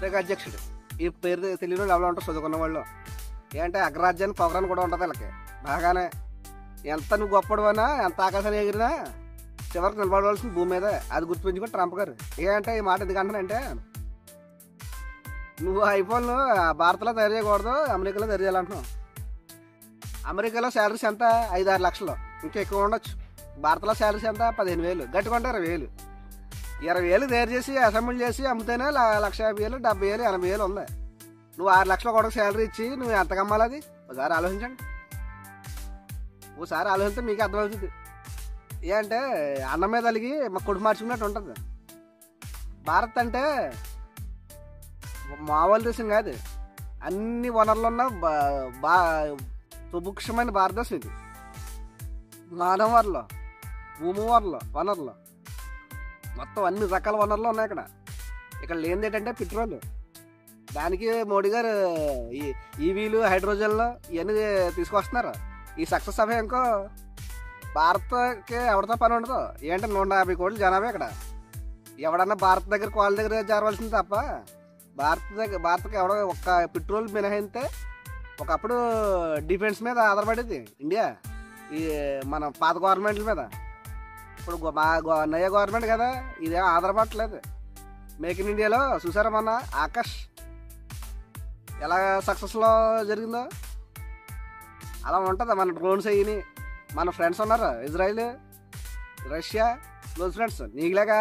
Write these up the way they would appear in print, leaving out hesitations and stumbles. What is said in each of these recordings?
America అధ్యక్షుడు. ఈ పేరు తెలియని వాళ్ళు ఎవరో ఉంటారు చదువుకున్న వాళ్ళు. ఏంటంటే అగ్రరాజ్యాన్ని పొగరని కూడా ఉంటుంది వీళ్ళకి బాగానే. ఎంత నువ్వు గొప్పడువైనా, ఎంత ఆకాశాన్ని ఎగిరినా చివరికి నిలబడవలసిన భూమి మీద. అది గుర్తుపెంచుకొని ట్రంప్ గారు. ఏంటంటే ఈ మాట ఎందుకంటానంటే, నువ్వు ఐఫోన్ భారత్లో తయారు చేయకూడదు, అమెరికాలో తయారు చేయాలంటున్నావు. అమెరికాలో శాలరీస్ ఎంత? 5-6 లక్షలు, ఇంకా ఎక్కువ ఉండొచ్చు. భారత్లో శాలరీస్ ఎంత? 15,000, గట్టుకుంటే 20,000. 20,000 తయారు చేసి అసెంబ్లీ చేసి అమ్ముతేనే 1,50,000, 70,000, 80,000 ఉంది. నువ్వు 6 లక్షల కూడా శాలరీ ఇచ్చి నువ్వు ఎంత కమ్మాలి? అది ఒకసారి ఆలోచించండి. ఓసారి ఆలోచిస్తే మీకు అర్థమవుతుంది. ఏంటంటే అన్నం మీద అలిగి మా కొడుకు మార్చుకున్నట్టు ఉంటుంది. భారత్ అంటే మామూలు దేశం కాదు. అన్ని వనరులు ఉన్న సుభిక్షమైన భారతదేశం ఇది. మానవ వనరులు, భూమి వనరులు మొత్తం అన్ని రకాల వనరులు ఉన్నాయి ఇక్కడ. ఇక్కడ లేనిది ఏంటంటే పెట్రోల్. దానికి మోడీ గారు ఈవీలు, హైడ్రోజన్లు ఇవన్నీ తీసుకొస్తున్నారు. ఈ సక్సెస్ అవ్వే ఇంకో భారత్కి ఎవరితో పని ఉండదు. ఏంటంటే 150 కోట్ల జనాభా ఇక్కడ. ఎవడన్నా భారత్ దగ్గర వాళ్ళ దగ్గర చేరవలసింది తప్ప భారత్కి ఎవడో ఒక్క పెట్రోల్ మినహాయితే. ఒకప్పుడు డిఫెన్స్ మీద ఆధారపడేది ఇండియా, ఈ మన పాత గవర్నమెంట్ల మీద. ఇప్పుడు మా నయ గవర్నమెంట్ కదా, ఇదేం ఆధారపడట్లేదు. మేక్ ఇన్ ఇండియాలో చూసారా మన ఆకాష్ ఎలా సక్సెస్లో జరిగిందో అలా ఉంటుంది. మన డ్రోన్స్ అయ్యి మన ఫ్రెండ్స్ ఉన్నారు, ఇజ్రాయిల్, రష్యా, క్లోజ్ ఫ్రెండ్స్. నీకులాగా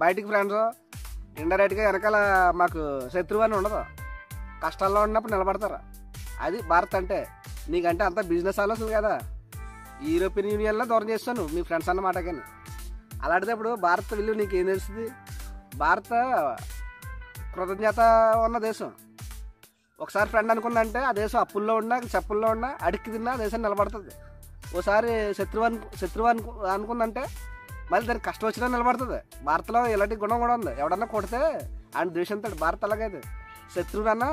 బయటికి ఫ్రెండ్స్ ఇండైరెక్ట్గా వెనకాల మాకు శత్రువు అని ఉండదు. కష్టాల్లో ఉన్నప్పుడు నిలబడతారు. అది భారత్ అంటే. నీకంటే అంత బిజినెస్ ఆలోచన కదా. యూరోపియన్ యూనియన్లో దూరం చేస్తాను మీ ఫ్రెండ్స్ అన్నమాట. కానీ అలాంటిదప్పుడు భారత్ విలువ నీకు ఏం తెలుస్తుంది? భారత కృతజ్ఞత ఉన్న దేశం. ఒకసారి ఫ్రెండ్ అనుకుందంటే ఆ దేశం అప్పుల్లో ఉన్నా, చెప్పుల్లో ఉన్నా, అడిక్కి తిన్నా దేశం నిలబడుతుంది. ఓసారి శత్రువు అనుకుందంటే మళ్ళీ దానికి కష్టం వచ్చినా నిలబడుతుంది. భారత్లో ఇలాంటి గుణం కూడా ఉంది. ఎవడన్నా కొడితే ఆయన దేశంతో. భారత్ అలాగైతే శత్రువునన్నా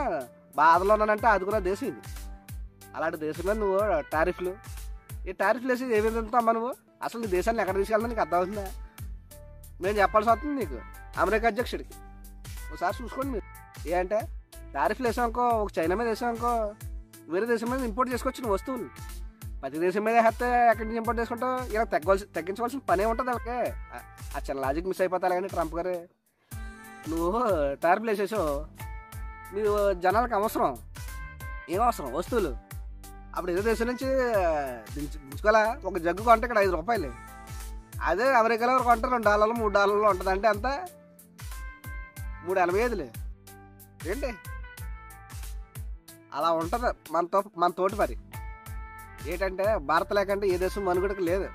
బాధలో ఉన్నానంటే ఆదుకున్న దేశం ఇది. అలాంటి దేశంలో నువ్వు టారిఫ్లు, ఈ టారిఫ్లు వేసి ఏ విధంగా అమ్మా నువ్వు అసలు నీ దేశాన్ని ఎక్కడ తీసుకెళ్ళాలని నీకు అర్థమవుతుందా? మేము చెప్పాల్సి వస్తుంది నీకు, అమెరికా అధ్యక్షుడికి. ఒకసారి చూసుకోండి మీరు. ఏంటంటే టారిఫ్లు వేసామనుకో, ఒక చైనా మీద వేసామనుకో, వేరే దేశం మీద ఇంపోర్ట్ చేసుకోవచ్చు నువ్వు వస్తువులు. ప్రతి దేశం మీద వేస్తే ఎక్కడి నుంచి ఇంపోర్ట్ చేసుకుంటావు? ఇలా తగ్గించవలసిన పనే ఉంటుంది వాళ్ళకి. ఆ చిన్న లాజిక్ మిస్ అయిపోతాయి కానీ ట్రంప్ గారు. నువ్వు టారిఫ్లు వేసేసావు, నువ్వు జనాలకు అవసరం ఏం అవసరం? వస్తువులు. అప్పుడు ఏదో దేశం నుంచి దించుకోవాలా? ఒక జగ్గు కొంటే ఇక్కడ 5 రూపాయలు. అదే అమెరికాలో కొంటే $2, $3 ఉంటుంది. అంటే అంత 3.85 ఏంటి? అలా ఉంటుంది మన తోటి మరి. ఏంటంటే భారత్ లేకంటే ఏ దేశం మనుగడకు లేదు.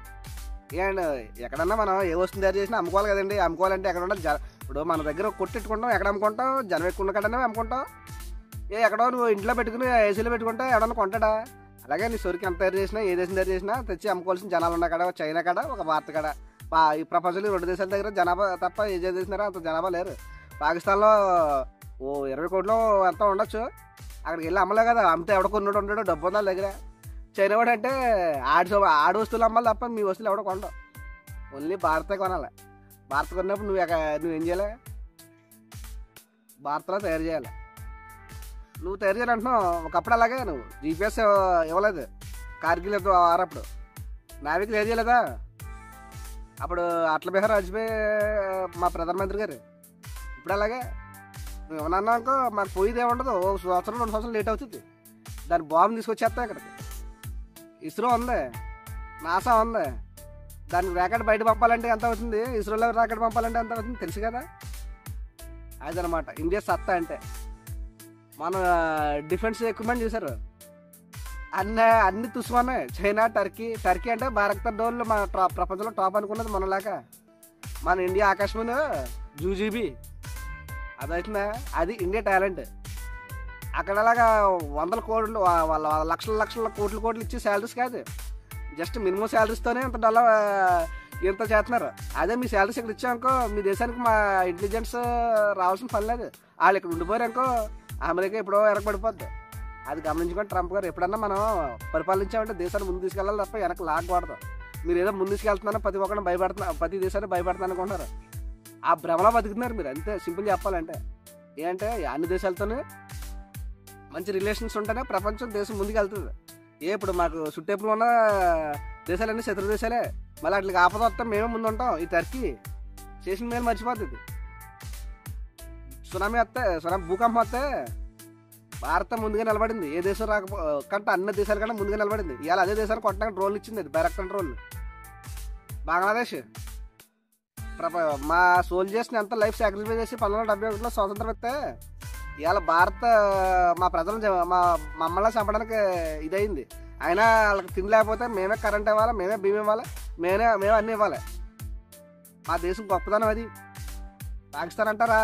ఏంటంటే ఎక్కడన్నా మనం ఏ వస్తువు తయారు చేసినా అమ్ముకోవాలి కదండి. అమ్ముకోవాలంటే ఎక్కడ ఉండాలి? ఇప్పుడు మన దగ్గర కొట్టెట్టుకుంటాం, ఎక్కడ అమ్ముకుంటాం? జనం ఎక్కువ కన్నా అమ్ముకుంటాం. ఎక్కడో నువ్వు ఇంట్లో పెట్టుకుని ఏసీలో పెట్టుకుంటే ఎవడన్నా కొంటాడా? అలాగే నీ సొరికి ఎంత తయారు చేసినా, ఏ దేశం తయారు చేసినా తెచ్చి అమ్ముకోవాల్సిన జనాలు ఉన్న కాడ, చైనా కాడ, ఒక భారత్ కాడ. ఈ ప్రపంచంలో 2 దేశాల దగ్గర జనాభా తప్ప ఏ చేసినారో అంత జనాభా లేరు. పాకిస్తాన్లో 20 కోట్లు ఎంత ఉండొచ్చు. అక్కడికి వెళ్ళి అమ్మలే కదా. అమ్మితే ఎవడ కొన్నాడు ఉండడు, డబ్బు ఉందా దగ్గర. చైనా వాడు అంటే ఆడి వస్తువులు అమ్మాలి తప్ప మీ వస్తువులు ఎవడో కొనడం. ఓన్లీ భారతే కొనాలి. భారత్ కొన్నప్పుడు నువ్వేం చేయాలి? భారత్లో తయారు చేయాలి. నువ్వు తయారు చేయాలంటున్నావు. ఒకప్పుడు అలాగే నువ్వు జీపీఎస్ ఇవ్వలేదు. కార్గిల్ వారప్పుడు నావికి తయారు చేయలేదా? అప్పుడు అటల్ బిహారీ వాజ్పేయి మా ప్రధానమంత్రి గారు. ఇప్పుడు అలాగే నువ్వు ఏమన్నా అనుకో, మాకు పోయిదే ఉండదు. 1 సంవత్సరం 2 సంవత్సరాలు లేట్ అవుతుంది. దాని బాంబు తీసుకొచ్చేస్తాం ఇక్కడికి. ఇస్రో ఉంది, నాసా ఉంది. దానికి రాకెట్ బయట పంపాలంటే ఎంత అవుతుంది? ఇస్రోలో రాకెట్ పంపాలంటే ఎంత అవుతుంది తెలుసు కదా. అదనమాట ఇండియా సత్తా అంటే. మన డిఫెన్స్ ఎక్విప్మెంట్ చూసారు, అన్ని తుస్సుకున్నాయి. చైనా, టర్కీ అంటే భారత డోళ్ళు మన ప్రపంచంలో టాప్ అనుకున్నది మనలాగా. మన ఇండియా ఆకాశమైన జూజీబీ అదవుతుందా? అది ఇండియా టాలెంట్. అక్కడలాగా 100 కోట్లు, వాళ్ళ లక్షల కోట్లు ఇచ్చి శాలరీస్ కాదు. జస్ట్ మినిమం శాలరీస్తోనే ఇంత చేస్తున్నారు. అదే మీ శాలరీస్ ఇక్కడ ఇచ్చామనుకో, మీ దేశానికి మా ఇంటెలిజెన్స్ రావాల్సిన పని లేదు. వాళ్ళు ఇక్కడ ఉండిపోయారనుకో, అమెరికా ఎప్పుడో ఎరగబడిపోద్ది. అది గమనించుకొని ట్రంప్ గారు ఎప్పుడన్నా మనం పరిపాలించామంటే దేశాన్ని ముందు తీసుకెళ్ళాలి తప్ప వెనక లాగకూడదు. మీరు ఏదో ముందు తీసుకెళ్తున్నారో ప్రతి దేశాన్ని భయపడుతున్నా అనుకుంటున్నారు. ఆ భ్రమలో బతుకుతున్నారు మీరు. అంతే సింపుల్ చెప్పాలంటే. ఏంటంటే అన్ని దేశాలతోనే మంచి రిలేషన్స్ ఉంటేనే ప్రపంచం దేశం ముందుకు వెళ్తుంది. ఇప్పుడు మాకు చుట్టేపులు ఉన్న దేశాలన్నీ శత్రు దేశాలే. మళ్ళీ అట్లకి ఆపద వస్తే మేమే ముందు ఉంటాం. ఈ టర్కీ చేసిన మేలు మర్చిపోతుంది. భూకంపం వస్తే భారత ముందుగా నిలబడింది. ఏ దేశం కంటే అన్ని దేశాల కన్నా ముందుగా నిలబడింది. ఇవాళ అదే దేశానికి కొట్టడానికి డ్రోన్లు ఇచ్చింది, అది డైరెక్ట్ డ్రోన్లు. బంగ్లాదేశ్ మా సోల్జర్స్ని ఎంత లైఫ్ సాక్రిఫైస్ చేసి 1971లో స్వాతంత్రం ఇస్తే ఇవాళ మా ప్రజలను మమ్మల్ని చంపడానికి ఇదయింది. అయినా వాళ్ళకి తిండి లేకపోతే మేమే కరెంట్ ఇవ్వాలి, మేమే బియ్యం ఇవ్వాలి, మేమే అన్నీ ఇవ్వాలి. మా దేశం గొప్పదనం అది. పాకిస్తాన్ అంటారా,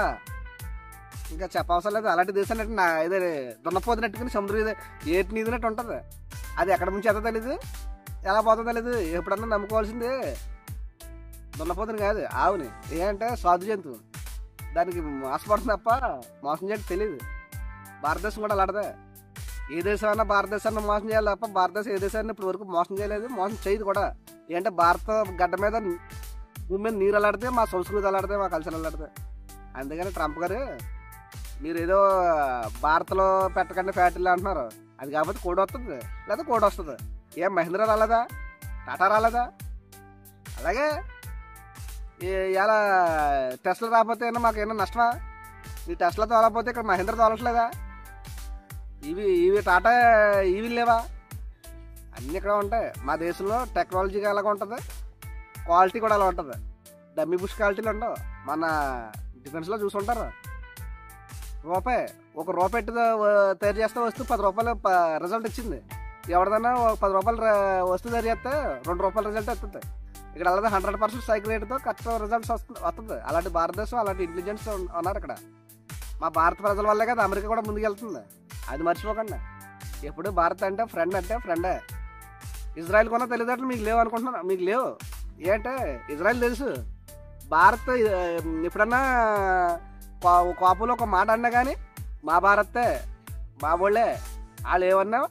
ఇంకా చెప్పవసరం లేదు. అలాంటి దేశాన్ని ఇదే దున్నపోతున్నట్టుకుని సముద్రం ఏటి నీదినట్టు ఉంటుంది. అది ఎక్కడ నుంచి ఎంత తెలీదు, ఎలా పోతుందో తెలీదు. ఎప్పుడన్నా నమ్ముకోవాల్సింది దున్నపోతుని కాదు, ఆవుని. ఏంటంటే సాధు జంతువు, దానికి మోసపడుతుంది తప్ప మోసం చేయడం తెలియదు. భారతదేశం కూడా అలాంటిదే. ఏ దేశమైనా భారతదేశాన్ని మోసం చేయాలి తప్ప భారతదేశం ఏ దేశాన్ని ఇప్పుడు వరకు మోసం చేయలేదు, మోసం చేయదు కూడా. ఏంటంటే భారత గడ్డ మీద భూమి మీద నీరు అలాడితే మా సంస్కృతి అలాడితే, మా కల్చర్ అలాడితే. అందుకని ట్రంప్ గారు మీరు ఏదో భారత్లో పెట్టకండి ఫ్యాక్టరీలు అంటున్నారు. అది కాకపోతే కోడి వస్తుంది, లేదా కోడి వస్తుంది. ఏం మహీంద్రా రాలేదా, టాటా రాలేదా? అలాగే ఇలా టెస్లా రాకపోతే మాకు ఏమన్నా నష్టమా? ఈ టెస్లా తోలకపోతే ఇక్కడ మహీంద్రా తోలట్లేదా? ఇవి టాటా ఇవి లేవా? అన్నీ ఇక్కడ ఉంటాయి. మా దేశంలో టెక్నాలజీగా ఎలాగ ఉంటుంది, క్వాలిటీ కూడా అలా ఉంటుంది. డమ్మీ బుష్ క్వాలిటీలు ఉండవు. మన డిఫెన్స్లో చూసుంటారు. ఒక రూపాయి తయారు చేస్తే వస్తువు 10 రూపాయలు రిజల్ట్ ఇచ్చింది. ఎవరిదైనా 10 రూపాయలు వస్తువు తయారు చేస్తే 2 రూపాయల రిజల్ట్ వస్తుంది. ఇక్కడ అలాగే 100% సైకిల్ రేటుతో కరెక్ట్ రిజల్ట్స్ వస్తుంది. అలాంటి భారతదేశం, అలాంటి ఇంటెలిజెన్స్ ఉన్నారు ఇక్కడ. మా భారత ప్రజల వల్లే కదా అమెరికా కూడా ముందుకు వెళ్తుంది. అది మర్చిపోకండి. ఎప్పుడు భారత్ అంటే ఫ్రెండే. ఇజ్రాయెల్ కొన్న తెలియదట్లు మీకు లేవు అనుకుంటున్నాను. మీకు లేవు. ఏంటంటే ఇజ్రాయెల్ తెలుసు. భారత్ ఎప్పుడన్నా కోపంలో ఒక మాట అన్నా కానీ మా భారతే, మా వాళ్ళే, వాళ్ళు ఏమన్నా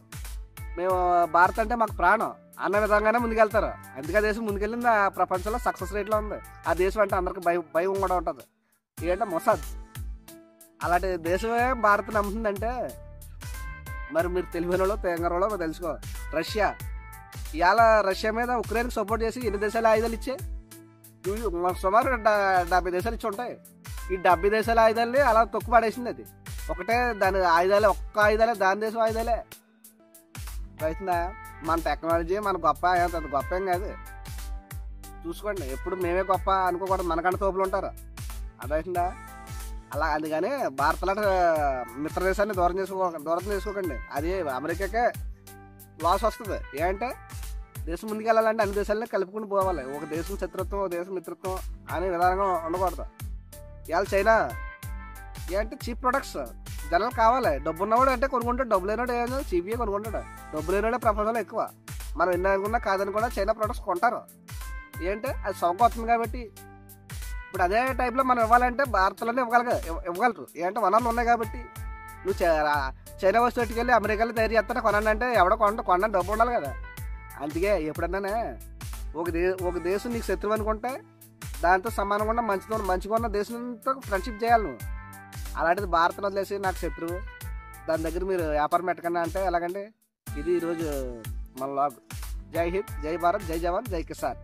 మేము భారత్ అంటే మాకు ప్రాణం అన్న విధంగానే ముందుకెళ్తారు. అందుకే దేశం ముందుకెళ్ళింది ఆ ప్రపంచంలో సక్సెస్ రేట్లో ఉంది. ఆ దేశం అంటే అందరికి భయం కూడా ఉంటుంది. ఏంటంటే మొసాద్. అలాంటి దేశమే భారత్ నమ్ముతుందంటే మరి మీరు తెలివైన వాళ్ళు తెంగరోళ్ళో తెలుసుకో. రష్యా ఇవాళ రష్యా మీద ఉక్రెయిన్కి సపోర్ట్ చేసి ఎన్ని దేశాలు ఆయుధాలు ఇచ్చే? సుమారు 70 దేశాలు ఇచ్చి ఉంటాయి. ఈ 70 దేశాల ఆయుధాలని అలా తొక్కు పడేసింది. అది ఒకటే దాని ఆయుధాలే, ఒక్క ఆయుధాలే, దాని దేశం ఆయుధాలే. అవుతుందా? మన టెక్నాలజీ మన గొప్ప, అంత గొప్ప ఏం కాదు. చూసుకోండి. ఎప్పుడు మేమే గొప్ప అనుకోకూడదు. మనకంటే తోపులు ఉంటారు. అదవుతుందా? అలా అందుకని భారత్ లాంటి మిత్ర దేశాన్ని దూరం చేసుకోకండి. అది అమెరికాకే లాస్ వస్తుంది. ఏంటంటే దేశం ముందుకు వెళ్ళాలంటే అన్ని దేశాలని కలుపుకుని పోవాలి. ఒక దేశం శత్రుత్వం, ఒక దేశం మిత్రత్వం అనే విధానంగా ఉండకూడదు. ఇవాళ చైనా ఏంటంటే చీప్ ప్రొడక్ట్స్ జనాలు కావాలి. డబ్బు ఉన్నవాడు అంటే కొనుక్కుంటాడు, డబ్బు లేనివాడు ఏమో చీప్గా కొనుక్కుంటాడు. డబ్బు లేనివాడే ప్రపంచంలో ఎక్కువ. మనం ఎన్ని అనుకున్నా కాదని కూడా చైనా ప్రొడక్ట్స్ కొంటారు. ఏంటంటే అది సౌకర్యం వస్తుంది కాబట్టి. ఇప్పుడు అదే టైప్లో మనం ఇవ్వాలంటే భారత్లోనే ఇవ్వగలరు. ఏంటంటే వనరులు ఉన్నాయి కాబట్టి. నువ్వు చైనా వస్తువు పెట్టుకెళ్ళి అమెరికాలో తయారు చేస్తానే కొనండి అంటే ఎవడో కొనడానికి డబ్బు ఉండాలి కదా. అందుకే ఎప్పుడన్నా ఒక దేశం నీకు శత్రువు అనుకుంటే దాంతో సమానంగా మంచిగా ఉన్న దేశంతో ఫ్రెండ్షిప్ చేయాలి నువ్వు. అలాంటిది భారత్ను వదిలేసి నాకు శత్రువు, దాని దగ్గర మీరు వ్యాపారం పెట్టకండి అంటే ఎలాగండి? ఇది ఈరోజు మన లాగ్. జై హింద్, జై భారత్, జై జవాన్, జై కిసాన్.